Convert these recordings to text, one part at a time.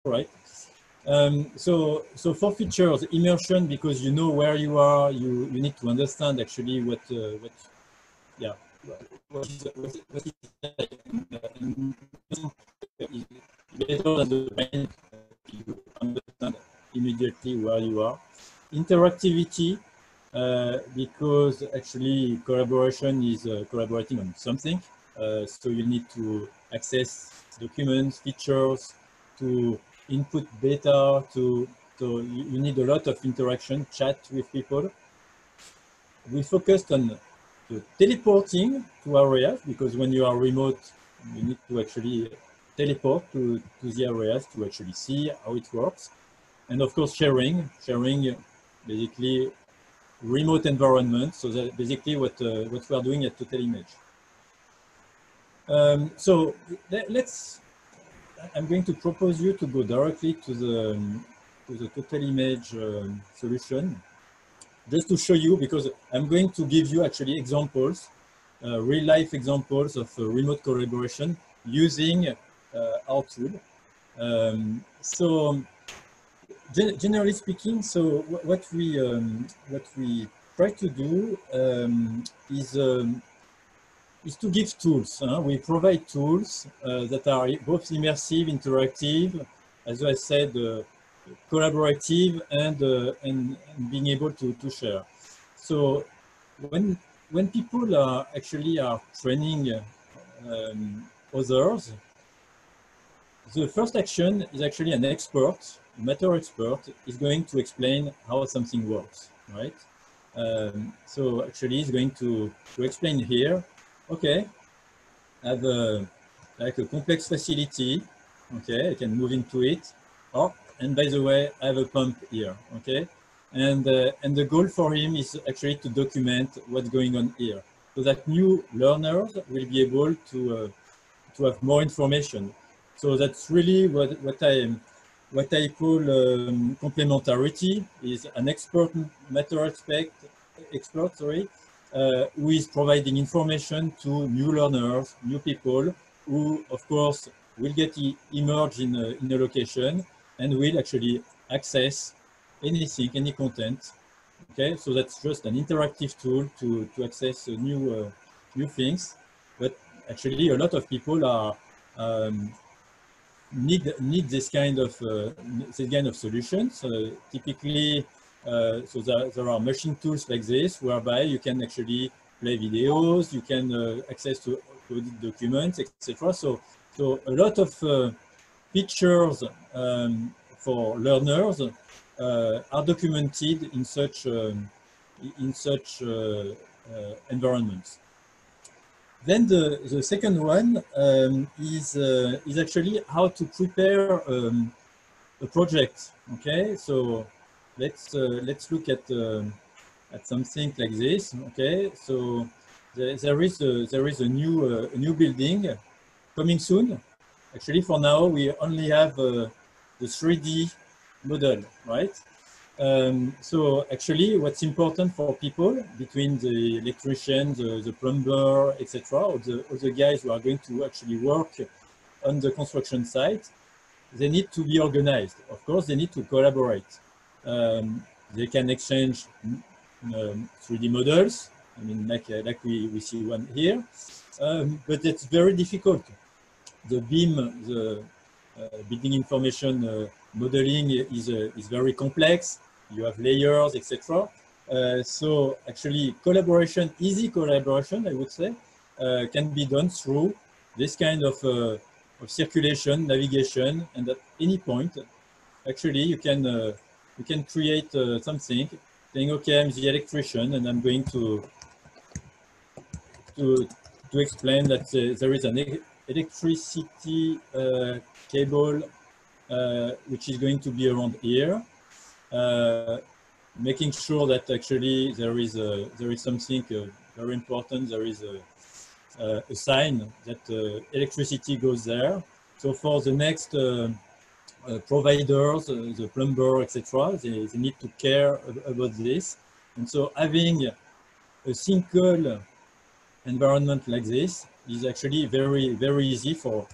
right? So for features, immersion, because you know where you are, you need to understand actually what is better than the brain. You understand immediately where you are. Interactivity, because actually collaboration is collaborating on something. So you need to access documents, features, to input data, so you need a lot of interaction, chat with people. We focused on the teleporting to areas, because when you are remote, you need to actually teleport to the areas to actually see how it works. And of course, sharing basically remote environment. So that's basically what we are doing at Total Image. So I'm going to propose you to go directly to the Total Image solution, just to show you, because I'm going to give you actually examples, real life examples of remote collaboration using our tool. So generally speaking, so what we try to do is to give tools. We provide tools that are both immersive, interactive, as I said, collaborative, and being able to share. So when people are training others, the first action is actually an expert, a matter expert, is going to explain how something works, right? So actually, he's going to explain here. Okay, I have like a complex facility. Okay, I can move into it. Oh, and by the way, I have a pump here. Okay, and the goal for him is actually to document what's going on here, so that new learners will be able to have more information. So that's really what I call complementarity, is an matter expert, who is providing information to new learners, new people, who of course will get immersed in a location and will actually access anything, any content. Okay, so that's just an interactive tool to access new things. But actually, a lot of people are need this kind of solutions. Typically, so there are machine tools like this, whereby you can actually play videos, you can access to edit documents, etc. So a lot of features for learners are documented in such environments. Then the second one is actually how to prepare a project. Okay, so let's look at something like this. Okay, so there is a new building coming soon. Actually, for now we only have the 3D model, right? So actually, what's important for people between the electrician, the plumber, etc., or the guys who are going to actually work on the construction site, they need to be organized. Of course, they need to collaborate. They can exchange 3D models. I mean, like we see one here, but it's very difficult. The BIM, the building information modeling is very complex. You have layers, etc. So actually, easy collaboration, I would say, can be done through this kind of circulation, navigation, and at any point, actually, you can create something, saying, okay, I'm the electrician, and I'm going to explain that there is an electricity cable which is going to be around here, making sure that actually there is something very important. There is a sign that electricity goes there. So for the next providers, the plumber, etc., they need to care about this. And so having a single environment like this is actually very, very easy for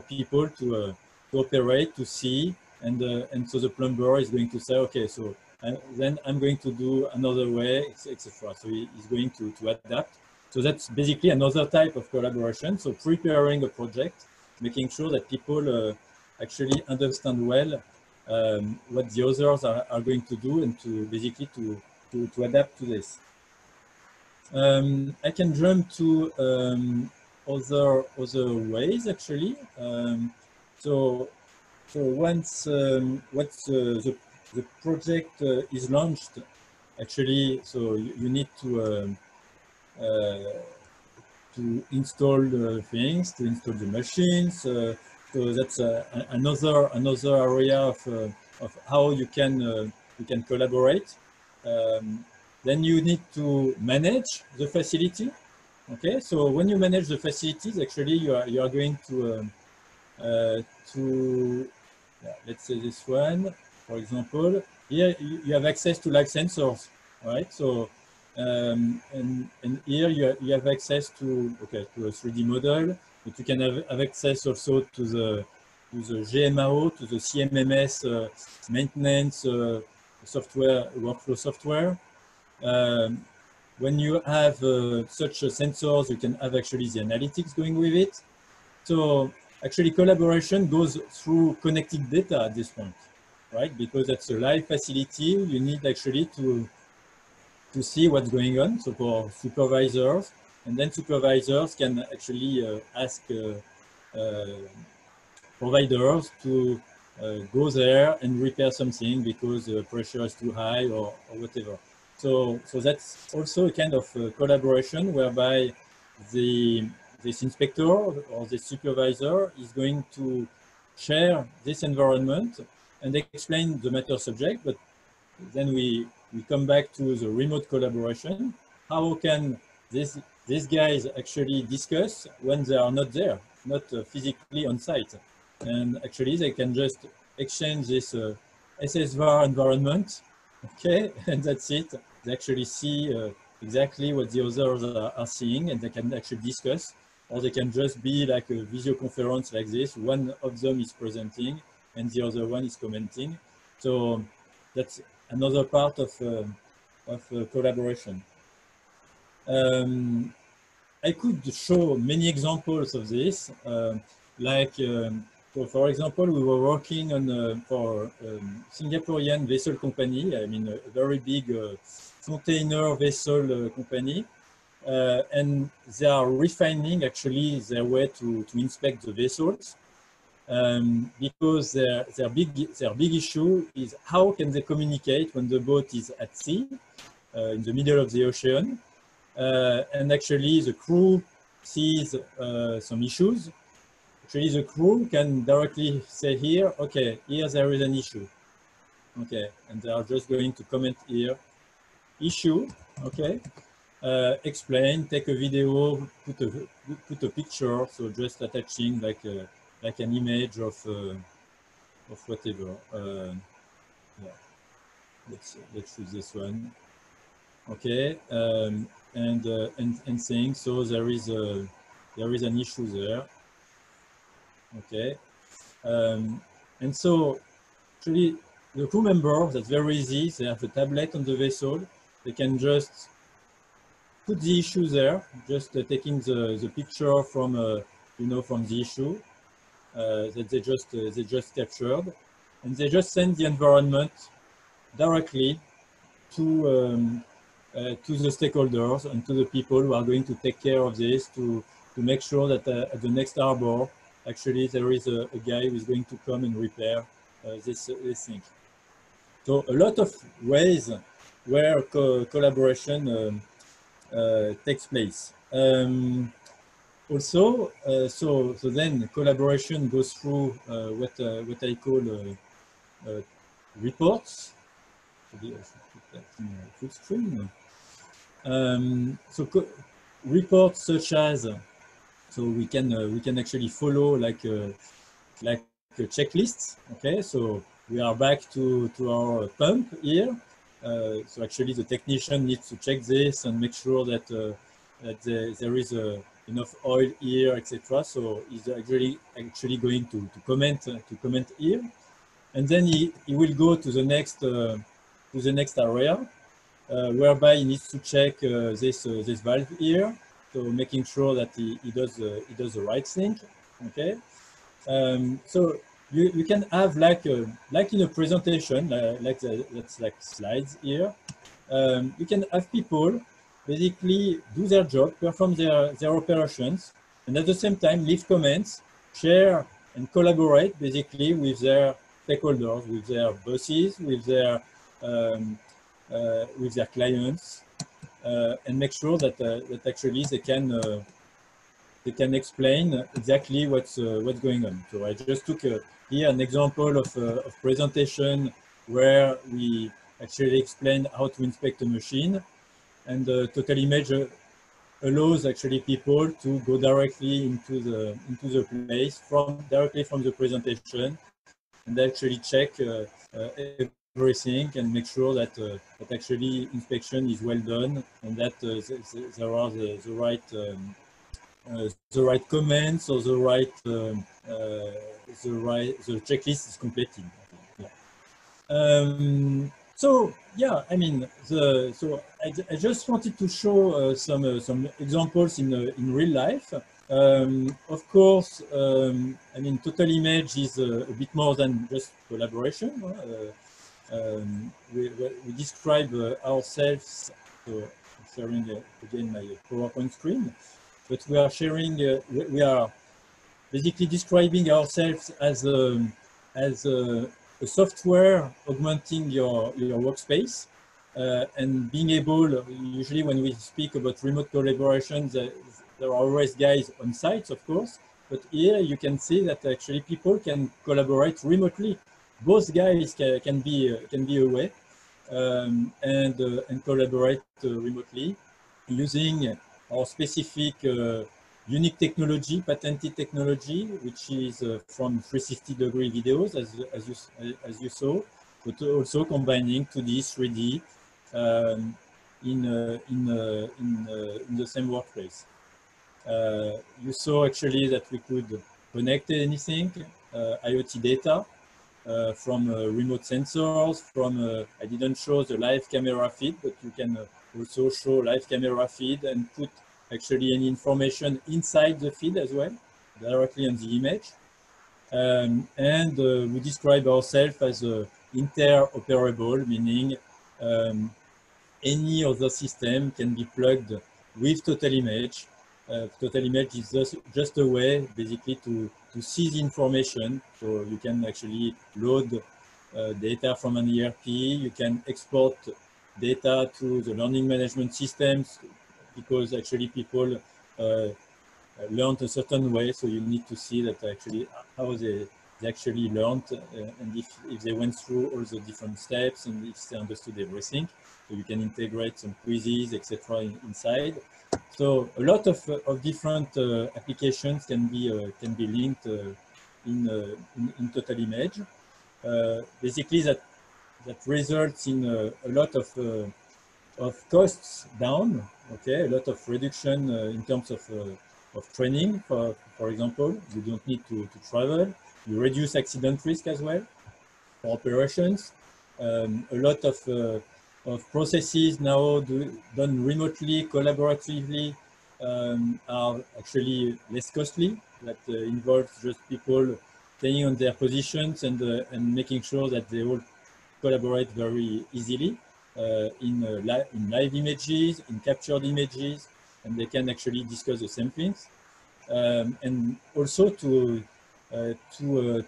people to operate, to see, and so the plumber is going to say, okay, so then I'm going to do another way, etc. So he's going to adapt. So that's basically another type of collaboration. So preparing a project, making sure that people actually understand well what the others are going to do, and to basically to adapt to this. I can jump to other ways actually. So once the project is launched, actually, so you need to install the things, to install the machines. So that's another area of how you can collaborate. Then you need to manage the facility. Okay, so when you manage the facilities, actually you are going to let's say this one, for example. Here you have access to live sensors, right? So and here you have access to a 3D model, but you can have access also to the GMAO, to the CMMS maintenance software, workflow software. When you have such sensors, you can have actually the analytics going with it. So actually collaboration goes through connected data at this point, right? Because that's a live facility, you need actually to see what's going on. So for supervisors, and then supervisors can actually ask providers to go there and repair something because the pressure is too high or whatever. So that's also a kind of collaboration whereby this inspector or the supervisor is going to share this environment and explain the matter subject, but then we come back to the remote collaboration. How can these guys actually discuss when they are not there, not physically on site? And actually they can just exchange this SSVAR environment, okay, and that's it. They actually see exactly what the others are seeing, and they can actually discuss, or they can just be like a video conference like this. One of them is presenting and the other one is commenting. So that's another part of collaboration. I could show many examples of this, so for example, we were working on for Singaporean vessel company. I mean, a very big container vessel company, and they are refining actually their way to inspect the vessels. Because their big issue is how can they communicate when the boat is at sea, in the middle of the ocean, and actually the crew sees some issues. Actually, the crew can directly say here, okay, here there is an issue, okay, and they are just going to comment here, issue, okay, explain, take a video, put a picture, so just attaching like an image of whatever. Yeah, let's choose this one. Okay, and saying so there is an issue there. Okay, and so actually the crew member, that's very easy. They have a tablet on the vessel. They can just put the issue there, just taking the picture from from the issue that they just captured, and they just send the environment directly to the stakeholders and to the people who are going to take care of this, to make sure that at the next harbor, actually there is a guy who is going to come and repair this thing. So a lot of ways where collaboration takes place. Also, so then collaboration goes through what I call reports. Maybe I should put that in full screen. So reports such as, so we can actually follow like a checklist. Okay, so we are back to our pump here. So actually the technician needs to check this and make sure that there is enough oil here, etc. So he's actually going to comment here. and then he will go to the next area, whereby he needs to check this valve here, so making sure that he does the right thing. Okay, so you can have like in a presentation, that's like slides here. You can have people basically do their job, perform their operations, and at the same time leave comments, share and collaborate basically with their stakeholders, with their bosses, with their clients, and make sure that that actually they can explain exactly what's going on. So I just took here an example of presentation where we actually explain how to inspect a machine, and Total Image allows actually people to go directly into the place directly from the presentation, and actually check everything and make sure that that actually inspection is well done, and that there are the right comments, or the checklist is completed. Yeah. So yeah, I mean, so I just wanted to show some examples in real life. Of course, I mean, Total Image is a bit more than just collaboration. We describe ourselves. So I'm sharing again my PowerPoint screen, but we are sharing. We are basically describing ourselves as a software augmenting your workspace, and being able, usually when we speak about remote collaboration, there are always guys on site, of course, but here you can see that actually people can collaborate remotely. Both guys can be away, and collaborate remotely using our specific unique technology, patented technology, which is from 360-degree videos, as you saw, but also combining 2D, 3D in the same workplace. You saw actually that we could connect anything, IoT data from remote sensors. I didn't show the live camera feed, but you can also show live camera feed and put actually any information inside the feed as well, directly on the image. And we describe ourselves as interoperable, meaning any other system can be plugged with Total Image. Total Image is just a way basically to see the information. So you can actually load data from an ERP, you can export data to the learning management systems, because actually people learned a certain way, so you need to see that actually how they actually learned, and if they went through all the different steps, and if they understood everything. So you can integrate some quizzes, etc. inside. So a lot of different applications can be linked in Total Image. Basically, that results in a lot of costs down. Okay, a lot of reduction in terms of training. For example, you don't need to travel. You reduce accident risk as well for operations. A lot of processes now done remotely, collaboratively, are actually less costly. That involves just people staying on their positions and making sure that they all collaborate very easily in live images, in captured images, and they can actually discuss the same things. And also to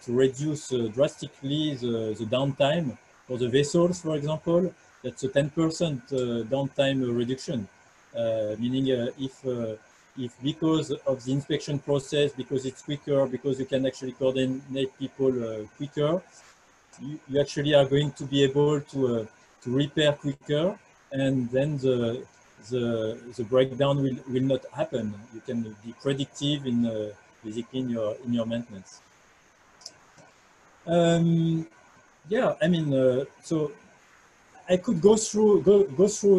reduce drastically the downtime for the vessels, for example. That's a 10% downtime reduction, meaning if because of the inspection process, because it's quicker, because you can actually coordinate people quicker, you actually are going to be able to repair quicker, and then the breakdown will not happen. You can be predictive in basically in your maintenance. Yeah, I mean, so I could go through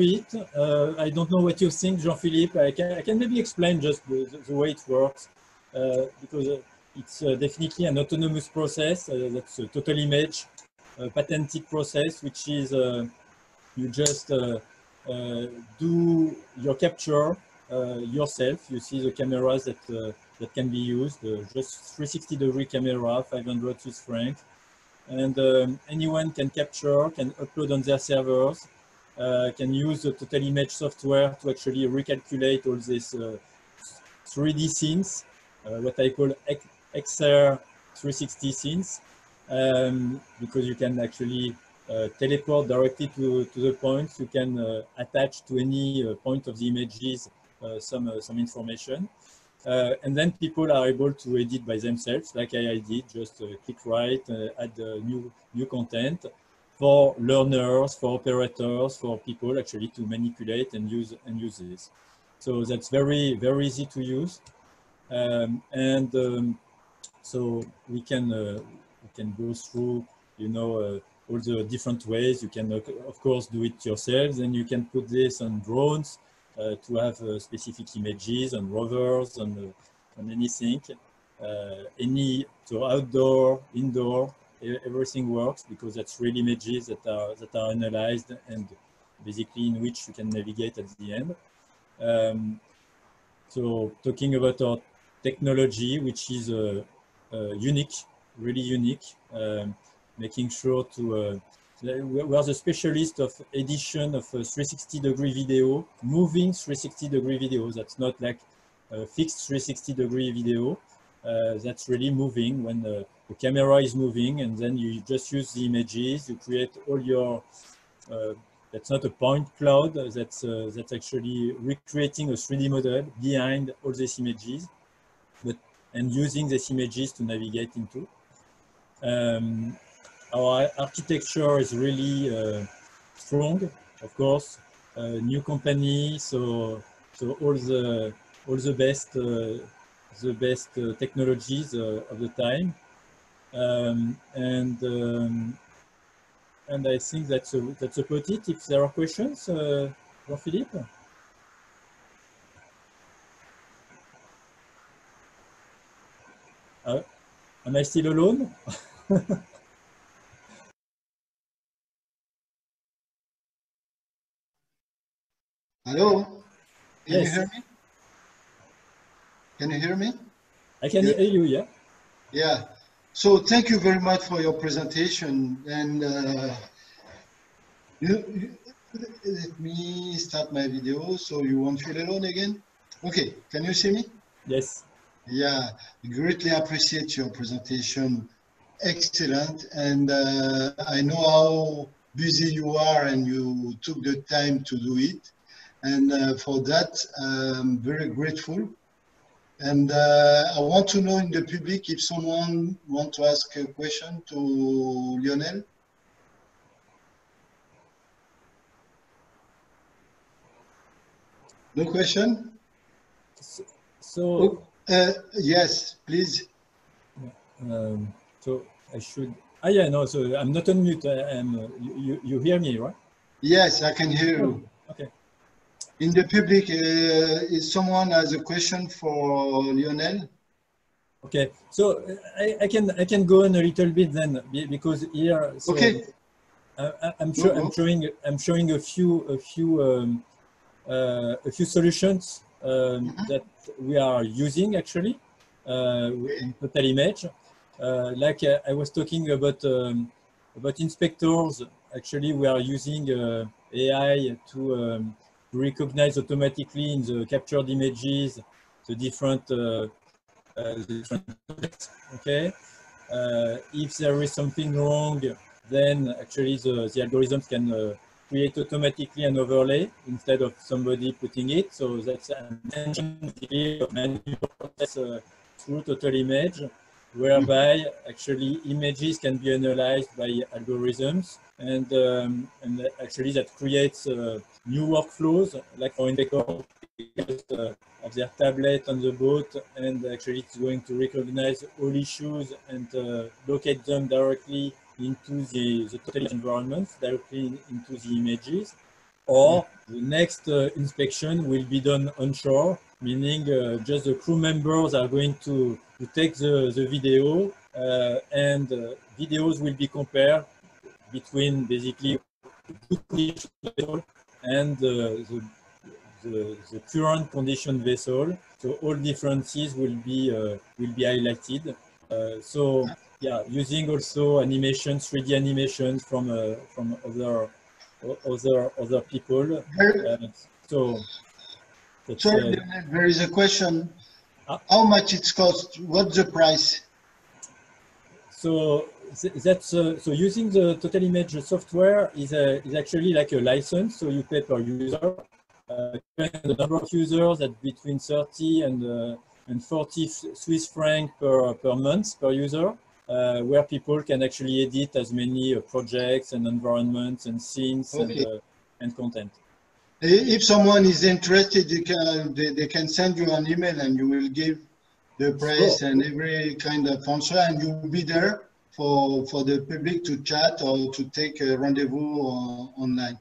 it. I don't know what you think, Jean-Philippe. I can maybe explain just the way it works, because it's definitely an autonomous process. That's a total image, patented process, which is you just do your capture yourself. You see the cameras that can be used, just 360-degree camera, 500 Swiss francs. And anyone can capture, can upload on their servers, can use the total image software to actually recalculate all these 3D scenes, what I call XR 360 scenes, because you can actually teleport directly to the points. You can attach to any point of the images some information. And then people are able to edit by themselves, like I did, just click right, add new content for learners, for operators, for people actually to manipulate and use this. So that's very, very easy to use. So we can go through, you know, all the different ways. You can, of course, do it yourselves, and you can put this on drones to have specific images on rovers, on anything. So outdoor, indoor, everything works because that's real images that are analyzed and basically in which you can navigate at the end. So talking about our technology, which is unique, really unique, making sure to we are the specialist of edition of 360-degree video, moving 360-degree video. That's not like a fixed 360-degree video. That's really moving when the camera is moving, and then you just use the images. You create all your. That's not a point cloud. That's actually recreating a 3D model behind all these images, and using these images to navigate into. Our architecture is really strong, of course. New company, so all the best technologies of the time, and I think that's about it. If there are questions, Jean-Philippe. Am I still alone? Hello? Can Yes. you hear me? Can you hear me? I can hear you, yeah. Yeah. So thank you very much for your presentation. And let me start my video so you won't feel alone again. Okay, can you see me? Yes. Yeah, greatly appreciate your presentation. Excellent. And I know how busy you are and you took the time to do it. And for that, I'm very grateful. And I want to know in the public if someone wants to ask a question to Lionel. No question? So yes, please. So I should. Yeah, no. So I'm not on mute. You hear me, right? Yes, I can hear you. Okay. In the public, if someone has a question for Lionel? Okay, so I can go on a little bit then, because here. So okay. I'm showing a few solutions that we are using actually in Total Image. Like I was talking about inspectors. Actually, we are using AI to recognize automatically in the captured images the different objects. Okay. If there is something wrong, then actually the algorithms can create automatically an overlay instead of somebody putting it. So that's an intention of manual process through Total Image, whereby actually images can be analyzed by algorithms, and actually that creates new workflows, like for inspectors of their tablet on the boat, and actually it's going to recognize all issues and locate them directly into the total environment, directly into the images. Or the next inspection will be done onshore meaning just the crew members are going to take the video, and videos will be compared between basically vessel and the current condition vessel. So all differences will be highlighted. So yeah, using also animation, 3D animations from other people. So sorry, there is a question. How much it costs? What's the price? So that's so using the Total Image software is actually like a license. So you pay per user. The number of users at between 30 and 40 Swiss francs per month per user, where people can actually edit as many projects and environments and scenes and content. If someone is interested, they can send you an email and you will give the price and every kind of answer, and you will be there for the public to chat or to take a rendezvous online.